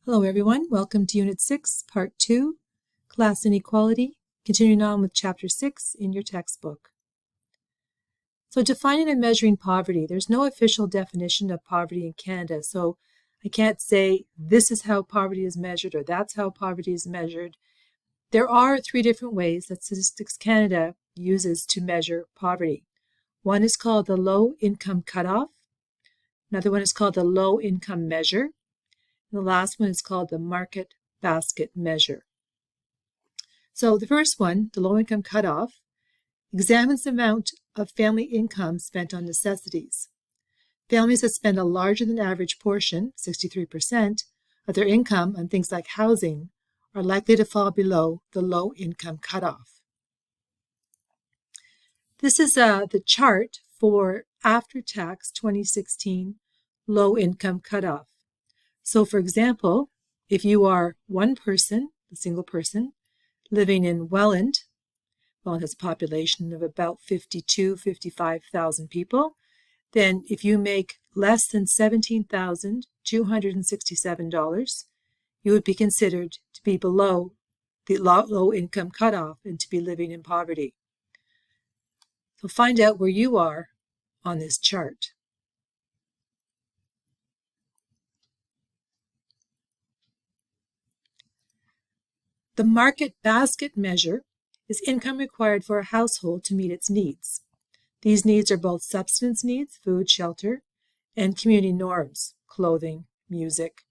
Hello everyone, welcome to Unit 6, Part 2, Class Inequality, continuing on with Chapter 6 in your textbook. So defining and measuring poverty, there's no official definition of poverty in Canada, so I can't say this is how poverty is measured or that's how poverty is measured. There are three different ways that Statistics Canada uses to measure poverty. One is called the Low Income Cutoff, another one is called the Low Income Measure, the last one is called the market basket measure. So the first one, the low income cutoff, examines the amount of family income spent on necessities. Families that spend a larger than average portion, 63%, of their income on things like housing are likely to fall below the low income cutoff. This is the chart for after-tax 2016 low income cutoff. So, for example, if you are one person, a single person, living in Welland has a population of about 55,000 people, then if you make less than $17,267, you would be considered to be below the low income cutoff and to be living in poverty. So find out where you are on this chart. The market basket measure is income required for a household to meet its needs. These needs are both subsistence needs, food, shelter, and community norms, clothing, music.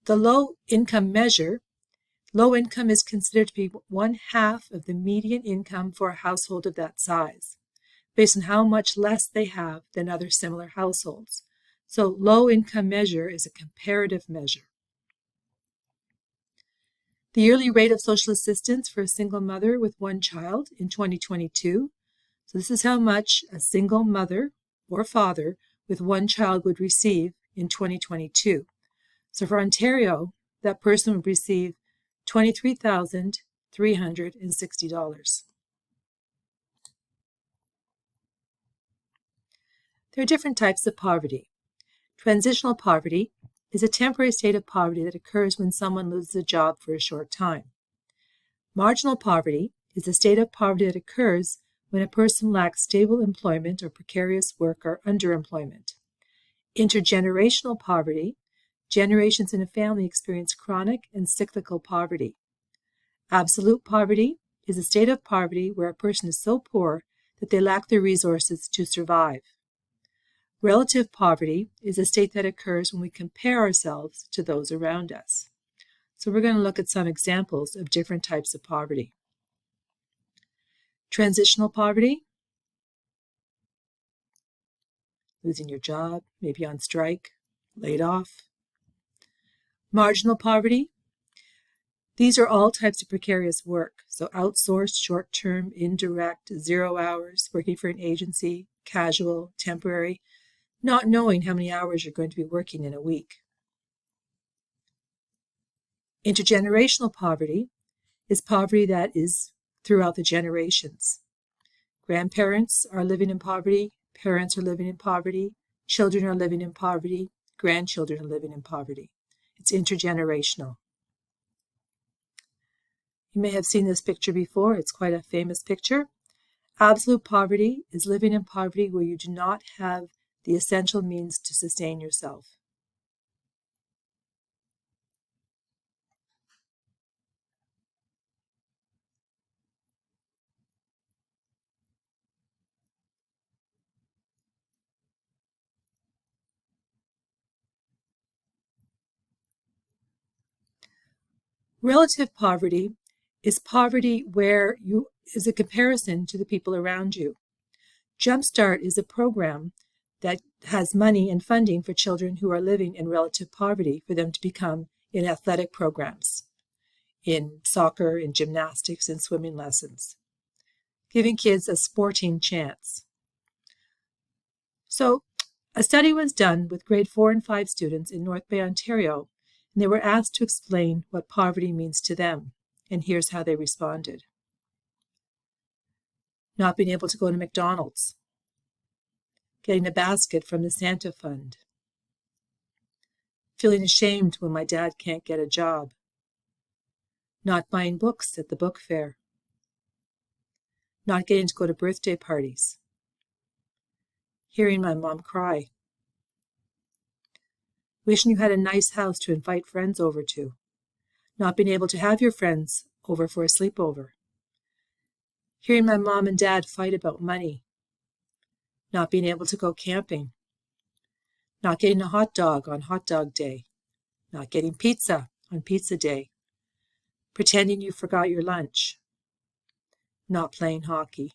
The low income measure, low income is considered to be 1/2 of the median income for a household of that size, based on how much less they have than other similar households. So low income measure is a comparative measure. The yearly rate of social assistance for a single mother with one child in 2022. So this is how much a single mother or father with one child would receive in 2022. So for Ontario, that person would receive $23,360. There are different types of poverty. Transitional poverty is a temporary state of poverty that occurs when someone loses a job for a short time. Marginal poverty is a state of poverty that occurs when a person lacks stable employment or precarious work or underemployment. Intergenerational poverty, generations in a family experience chronic and cyclical poverty. Absolute poverty is a state of poverty where a person is so poor that they lack the resources to survive. Relative poverty is a state that occurs when we compare ourselves to those around us. So we're going to look at some examples of different types of poverty. Transitional poverty, losing your job, maybe on strike, laid off. Marginal poverty, these are all types of precarious work. So outsourced, short-term, indirect, 0 hours, working for an agency, casual, temporary, not knowing how many hours you're going to be working in a week. Intergenerational poverty is poverty that is throughout the generations. Grandparents are living in poverty, parents are living in poverty, children are living in poverty, grandchildren are living in poverty. It's intergenerational. You may have seen this picture before. It's quite a famous picture. Absolute poverty is living in poverty where you do not have the essential means to sustain yourself. Relative poverty is poverty where you is a comparison to the people around you. Jumpstart is a program that has money and funding for children who are living in relative poverty for them to become in athletic programs, in soccer, in gymnastics, and swimming lessons, giving kids a sporting chance. So a study was done with grade 4 and 5 students in North Bay, Ontario, and they were asked to explain what poverty means to them. And here's how they responded. Not being able to go to McDonald's, getting a basket from the Santa Fund, feeling ashamed when my dad can't get a job, not buying books at the book fair, not getting to go to birthday parties, hearing my mom cry, wishing you had a nice house to invite friends over to, not being able to have your friends over for a sleepover, hearing my mom and dad fight about money, not being able to go camping, not getting a hot dog on hot dog day, not getting pizza on pizza day, pretending you forgot your lunch, not playing hockey,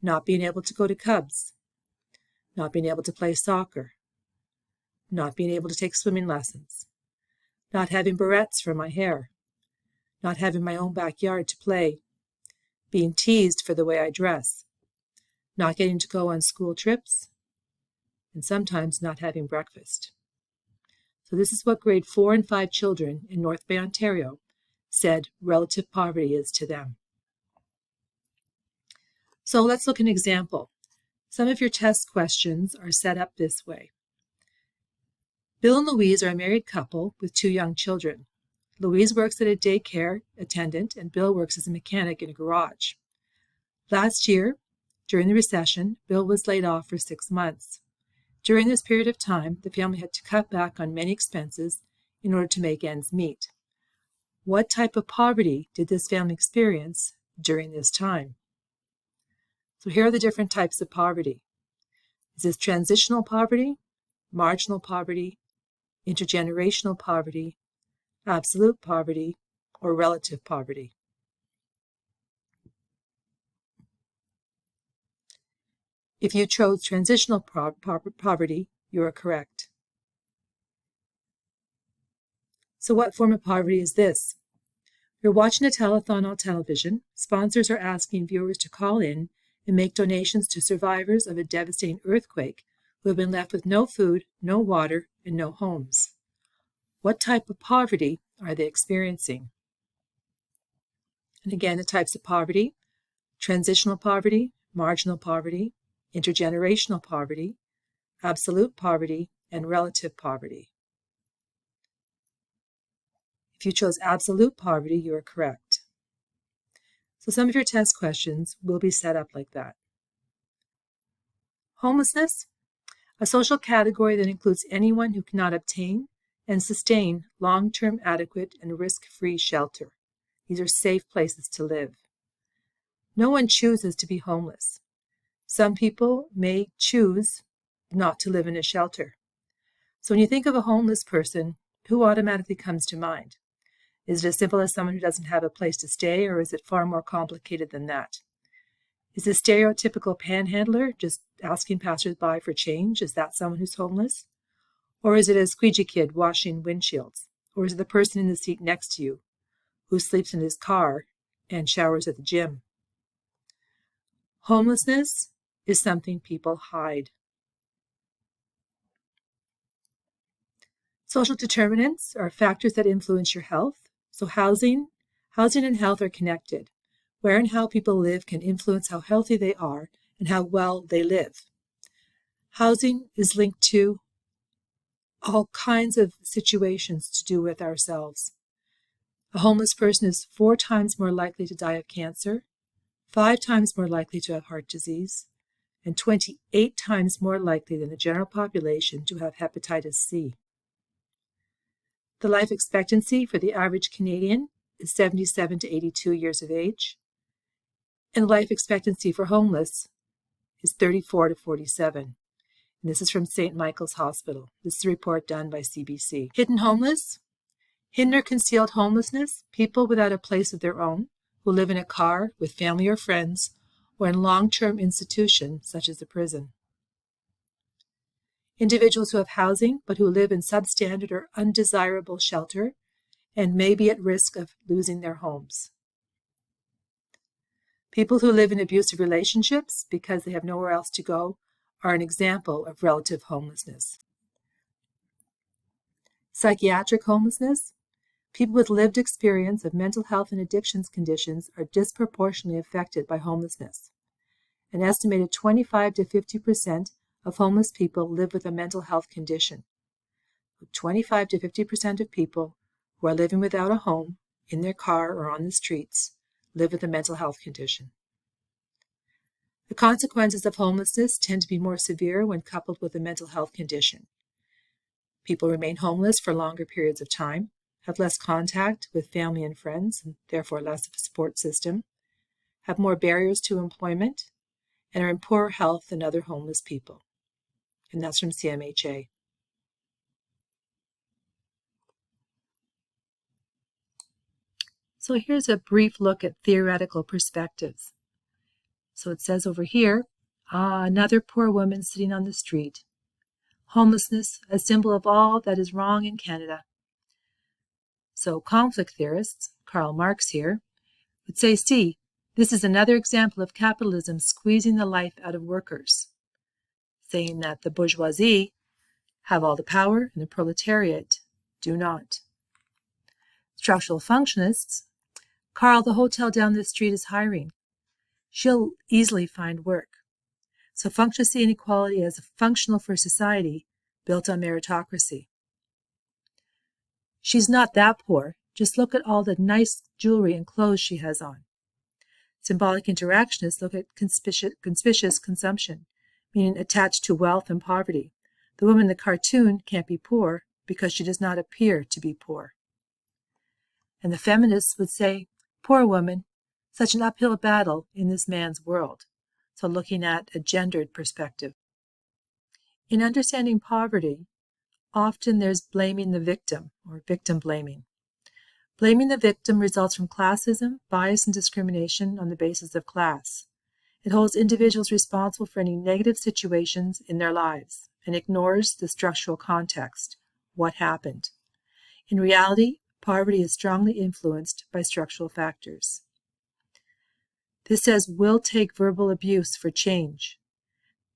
not being able to go to Cubs, not being able to play soccer, not being able to take swimming lessons, not having barrettes for my hair, not having my own backyard to play, being teased for the way I dress, not getting to go on school trips, and sometimes not having breakfast. So this is what grade 4 and 5 children in North Bay, Ontario said relative poverty is to them. So let's look at an example. Some of your test questions are set up this way. Bill and Louise are a married couple with 2 young children. Louise works as a daycare attendant and Bill works as a mechanic in a garage. Last year, during the recession, Bill was laid off for 6 months. During this period of time, the family had to cut back on many expenses in order to make ends meet. What type of poverty did this family experience during this time? So here are the different types of poverty. Is this transitional poverty, marginal poverty, intergenerational poverty, absolute poverty, or relative poverty? If you chose transitional poverty, you are correct. So what form of poverty is this? You're watching a telethon on television. Sponsors are asking viewers to call in and make donations to survivors of a devastating earthquake who have been left with no food, no water, and no homes. What type of poverty are they experiencing? And again, the types of poverty: transitional poverty, marginal poverty, intergenerational poverty, absolute poverty, and relative poverty. If you chose absolute poverty, you are correct. So some of your test questions will be set up like that. Homelessness, a social category that includes anyone who cannot obtain and sustain long-term adequate and risk-free shelter. These are safe places to live. No one chooses to be homeless. Some people may choose not to live in a shelter. So when you think of a homeless person, who automatically comes to mind? Is it as simple as someone who doesn't have a place to stay, or is it far more complicated than that? Is a stereotypical panhandler just asking passersby for change? Is that someone who's homeless? Or is it a squeegee kid washing windshields? Or is it the person in the seat next to you who sleeps in his car and showers at the gym? Homelessness is something people hide. Social determinants are factors that influence your health. So housing and health are connected. Where and how people live can influence how healthy they are and how well they live. Housing is linked to all kinds of situations to do with ourselves. A homeless person is 4 times more likely to die of cancer, 5 times more likely to have heart disease, and 28 times more likely than the general population to have hepatitis C. The life expectancy for the average Canadian is 77 to 82 years of age, and life expectancy for homeless is 34 to 47. And this is from St. Michael's Hospital. This is a report done by CBC. Hidden homeless. Hidden or concealed homelessness, people without a place of their own, who live in a car with family or friends, or in long-term institutions such as a prison. Individuals who have housing but who live in substandard or undesirable shelter and may be at risk of losing their homes. People who live in abusive relationships because they have nowhere else to go are an example of relative homelessness. Psychiatric homelessness. People with lived experience of mental health and addictions conditions are disproportionately affected by homelessness. An estimated 25 to 50% of homeless people live with a mental health condition. 25 to 50% of people who are living without a home, in their car or on the streets, live with a mental health condition. The consequences of homelessness tend to be more severe when coupled with a mental health condition. People remain homeless for longer periods of time, have less contact with family and friends, and therefore less of a support system, have more barriers to employment, and are in poorer health than other homeless people. And that's from CMHA. So here's a brief look at theoretical perspectives. So it says over here, another poor woman sitting on the street. Homelessness, a symbol of all that is wrong in Canada. So conflict theorists, Karl Marx here, would say, see, this is another example of capitalism squeezing the life out of workers, saying that the bourgeoisie have all the power and the proletariat do not. Structural functionists, Carl, the hotel down the street is hiring. She'll easily find work. So functionalist inequality as functional for society built on meritocracy. She's not that poor. Just look at all the nice jewelry and clothes she has on. Symbolic interactionists look at conspicuous consumption, meaning attached to wealth and poverty. The woman in the cartoon can't be poor because she does not appear to be poor. And the feminists would say, poor woman, such an uphill battle in this man's world. So looking at a gendered perspective. In understanding poverty, often there's blaming the victim or victim blaming. Blaming the victim results from classism, bias, and discrimination on the basis of class. It holds individuals responsible for any negative situations in their lives and ignores the structural context, what happened. In reality, poverty is strongly influenced by structural factors. This says we'll take verbal abuse for change.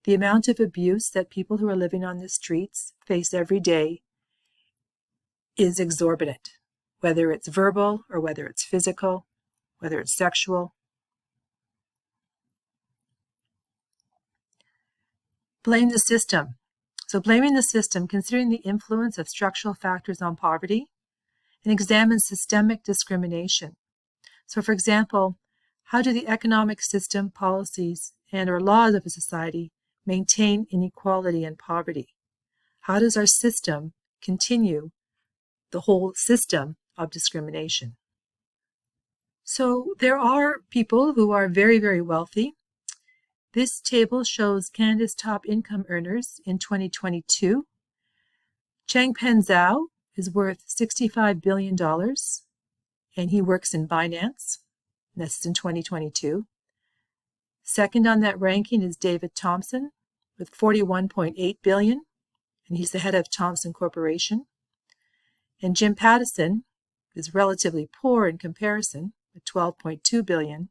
The amount of abuse that people who are living on the streets face every day is exorbitant, whether it's verbal or whether it's physical, whether it's sexual. Blame the system. So blaming the system, considering the influence of structural factors on poverty, and examine systemic discrimination. So for example, how do the economic system, policies, and or laws of a society maintain inequality and poverty? How does our system continue the whole system of discrimination? So there are people who are very, very wealthy. This table shows Canada's top income earners in 2022. Changpeng Zhao is worth $65 billion, and he works in Binance. This is in 2022. Second on that ranking is David Thompson with $41.8 billion, and he's the head of Thomson Corporation. And Jim Pattison is relatively poor in comparison with $12.2 billion,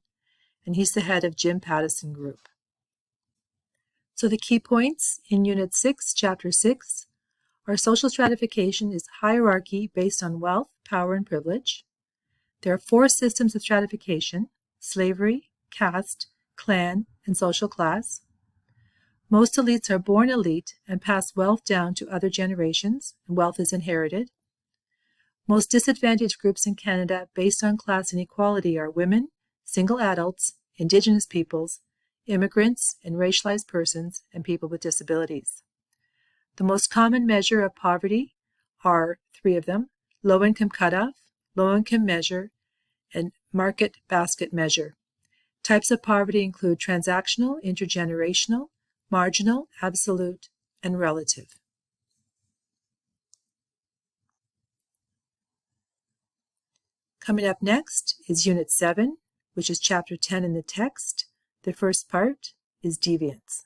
and he's the head of Jim Pattison Group. So the key points in Unit 6, Chapter 6, are social stratification is hierarchy based on wealth, power, and privilege. There are 4 systems of stratification: slavery, caste, clan, and social class. Most elites are born elite and pass wealth down to other generations, and wealth is inherited. Most disadvantaged groups in Canada based on class inequality are women, single adults, Indigenous peoples, immigrants and racialized persons, and people with disabilities. The most common measure of poverty are 3 of them: low-income cutoff, low-income measure, and market basket measure. Types of poverty include transactional, intergenerational, marginal, absolute, and relative. Coming up next is Unit 7, which is Chapter 10 in the text. The first part is deviance.